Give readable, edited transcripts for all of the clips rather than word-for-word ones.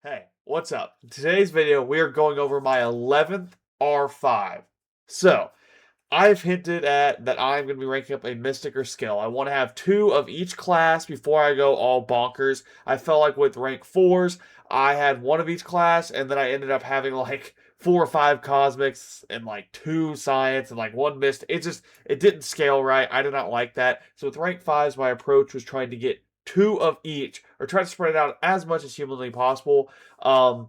Hey, what's up? In today's video, we are going over my 11th R5. So, I've hinted at that I'm going to be ranking up a Mystic or Skill. I want to have two of each class before I go all bonkers. I felt like with rank 4s, I had one of each class, and then I ended up having like 4 or 5 Cosmics and like 2 Science and like 1 Mist. It didn't scale right. I did not like that. So with rank 5s, my approach was trying to get two of each or try to spread it out as much as humanly possible. Um,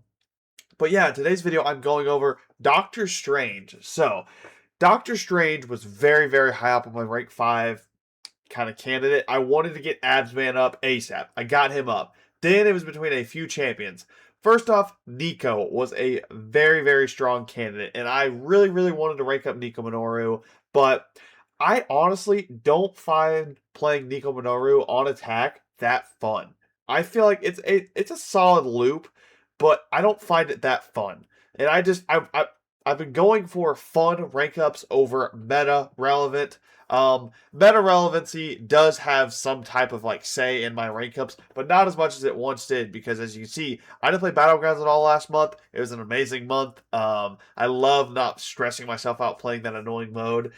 but yeah, in today's video, I'm going over Doctor Strange. So, Doctor Strange was very, very high up on my rank 5 kind of candidate. I wanted to get Absman up ASAP. I got him up. Then it was between a few champions. First off, Nico was a very, very strong candidate, and I really, really wanted to rank up Nico Minoru, but I honestly don't find playing Nico Minoru on attack that fun. I feel like it's a solid loop, but I don't find it that fun. And I've been going for fun rank ups over meta relevant. Meta relevancy does have some type of like say in my rank ups, but not as much as it once did because as you can see, I didn't play Battlegrounds at all last month. It was an amazing month. I love not stressing myself out playing that annoying mode.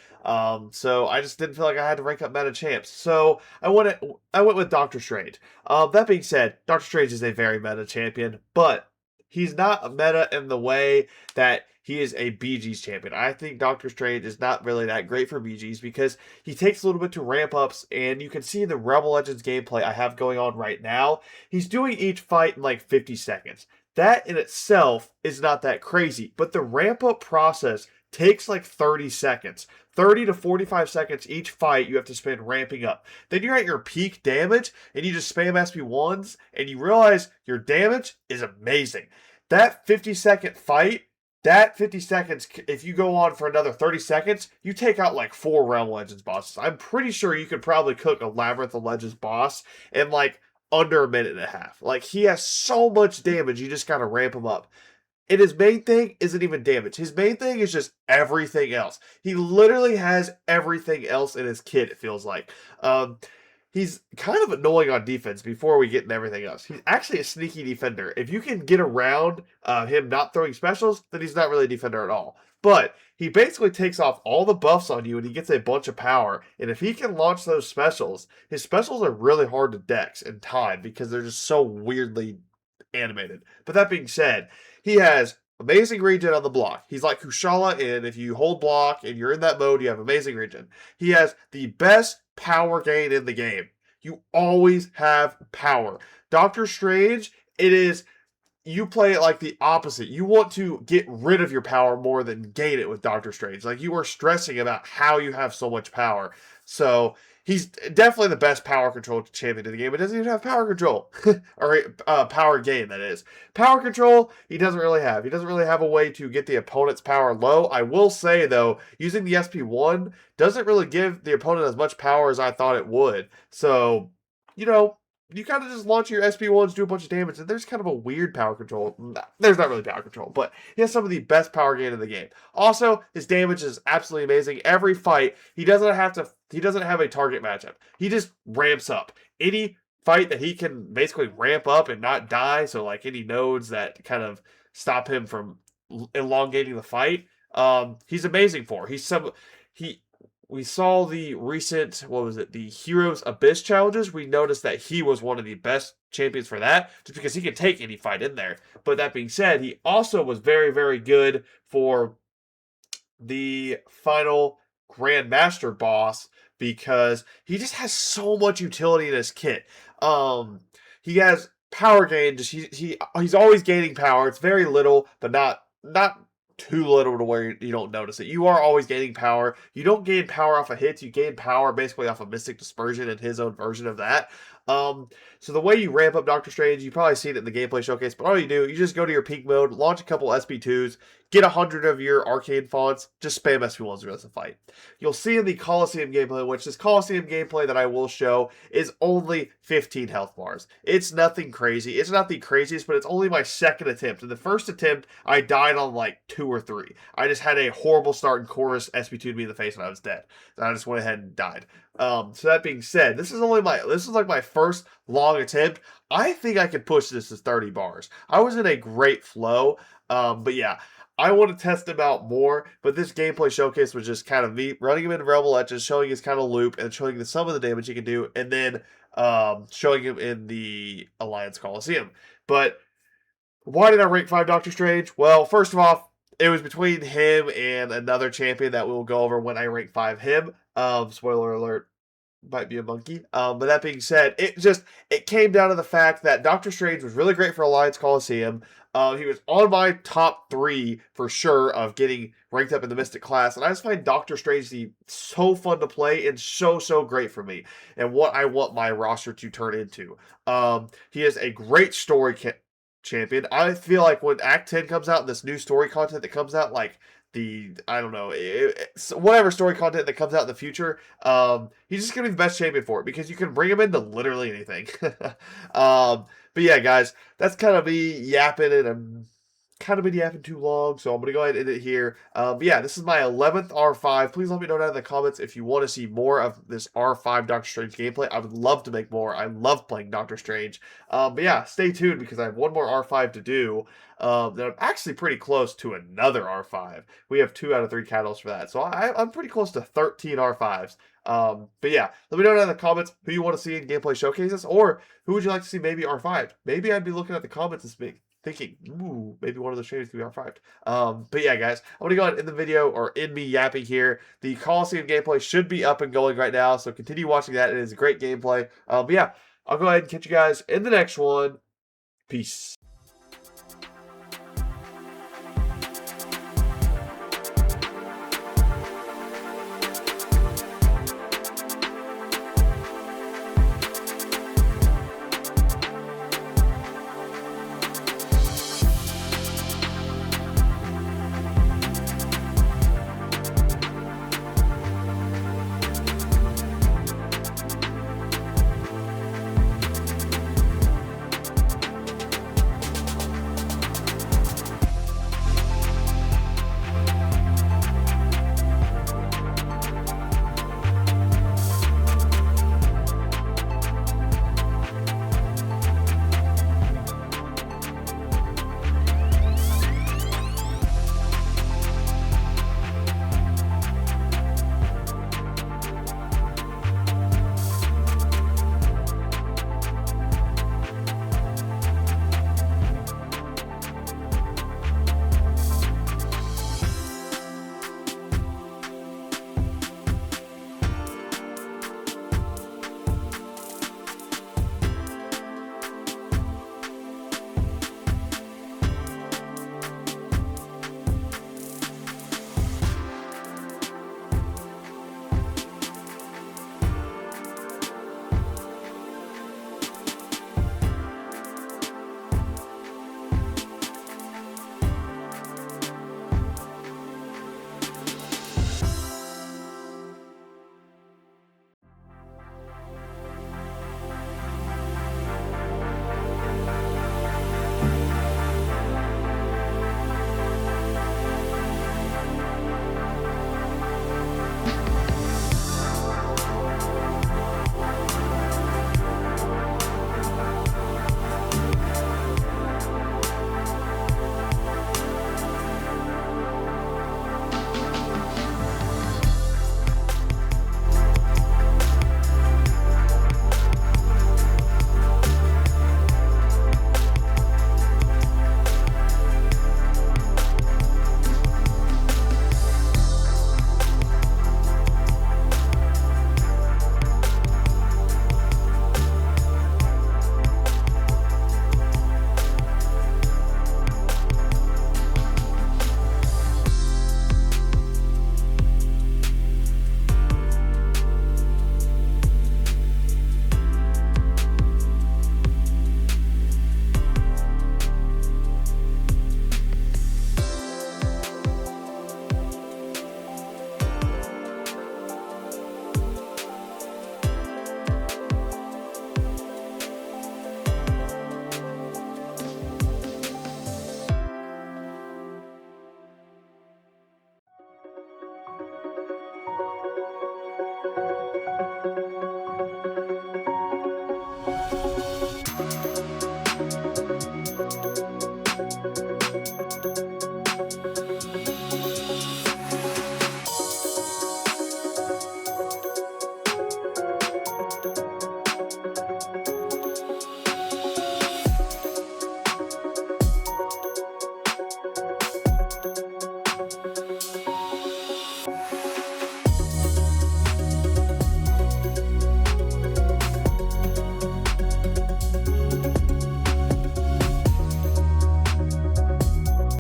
So I just didn't feel like I had to rank up meta champs. So I went with Doctor Strange. That being said, Doctor Strange is a very meta champion, but he's not a meta in the way that he is a BG's champion. I think Doctor Strange is not really that great for BG's because he takes a little bit to ramp ups, and you can see the Rebel Legends gameplay I have going on right now. He's doing each fight in like 50 seconds. That in itself is not that crazy, but the ramp up process takes like 30 seconds. 30 to 45 seconds each fight you have to spend ramping up. Then you're at your peak damage and you just spam SP1s and you realize your damage is amazing. That 50-second fight, that 50 seconds, if you go on for another 30 seconds, you take out like 4 Realm Legends bosses. I'm pretty sure you could probably cook a Labyrinth of Legends boss in like under a minute and a half. Like he has so much damage, you just gotta ramp him up. And his main thing isn't even damage. His main thing is just everything else. He literally has everything else in his kit, it feels like. He's kind of annoying on defense before we get into everything else. He's actually a sneaky defender. If you can get around him not throwing specials, then he's not really a defender at all. But he basically takes off all the buffs on you and he gets a bunch of power. And if he can launch those specials, his specials are really hard to dex in time because they're just so weirdly animated. But that being said, he has amazing regen on the block. He's like Kushala, and if you hold block and you're in that mode, you have amazing regen. He has the best power gain in the game. You always have power. Doctor Strange, it is you play it like the opposite. You want to get rid of your power more than gain it with Doctor Strange. Like you are stressing about how you have so much power. So he's definitely the best power control champion in the game. It doesn't even have power control. Or power gain, that is. Power control, he doesn't really have. He doesn't really have a way to get the opponent's power low. I will say, though, using the SP1 doesn't really give the opponent as much power as I thought it would. So, you kind of just launch your SP1s, do a bunch of damage, and there's kind of a weird power control. There's not really power control, but he has some of the best power gain in the game. Also, his damage is absolutely amazing. Every fight, he doesn't have a target matchup. He just ramps up. Any fight that he can basically ramp up and not die, so like any nodes that kind of stop him from elongating the fight, he's amazing for. We saw the recent, the Heroes Abyss challenges. We noticed that he was one of the best champions for that, just because he can take any fight in there. But that being said, he also was very, very good for the final Grandmaster boss because he just has so much utility in his kit. He has power gain. Just he's always gaining power. It's very little, but not too little to where you don't notice it. You are always gaining power. You don't gain power off of hits. You gain power basically off of Mystic Dispersion and his own version of that. So the way you ramp up Doctor Strange, you've probably seen it in the gameplay showcase, but all you do, you just go to your peak mode, launch a couple SP2s, get 100 of your arcane fonts, just spam SP1s the rest of the fight. You'll see in the Coliseum gameplay, which this Coliseum gameplay that I will show is only 15 health bars. It's nothing crazy. It's not the craziest, but it's only my second attempt. In the first attempt, I died on like 2 or 3. I just had a horrible start and chorus SP2'd me in the face and I was dead. And I just went ahead and died. So that being said, this is like my first long attempt, I think I could push this to 30 bars. I was in a great flow. But yeah, I want to test him out more, but this gameplay showcase was just kind of me running him in Rebel Legends, showing his kind of loop, and showing some of the damage he can do, and then showing him in the Alliance Coliseum. But why did I rank 5 Doctor Strange? Well, first of all, it was between him and another champion that we will go over when I rank 5 him. Spoiler alert, might be a monkey. But that being said, it came down to the fact that Doctor Strange was really great for Alliance Coliseum. He was on my top 3 for sure of getting ranked up in the Mystic class, and I just find Doctor Strange so fun to play and so great for me and what I want my roster to turn into. He is a great story champion. I feel like when Act 10 comes out, this new story content that comes out, like I don't know, whatever story content that comes out in the future, he's just gonna be the best champion for it because you can bring him into literally anything. But yeah, guys, that's kind of me yapping, and I'm kind of been yapping too long, so I'm gonna go ahead and end it here. But yeah, this is my 11th R5. Please let me know down in the comments if you want to see more of this R5 Doctor Strange gameplay. I would love to make more. I love playing Doctor Strange. But yeah, stay tuned because I have one more R5 to do. That I'm actually pretty close to another R5. We have 2 out of 3 catalysts for that, so I'm pretty close to 13 R5s. But yeah, let me know down in the comments who you want to see in gameplay showcases, or who would you like to see maybe R5. Maybe I'd be looking at the comments this week, thinking, ooh, maybe one of those trainers could be R5'd. But yeah, guys, I'm going to go ahead and end the video, or end me yapping here. The Coliseum gameplay should be up and going right now, so continue watching that. It is great gameplay. But yeah, I'll go ahead and catch you guys in the next one. Peace.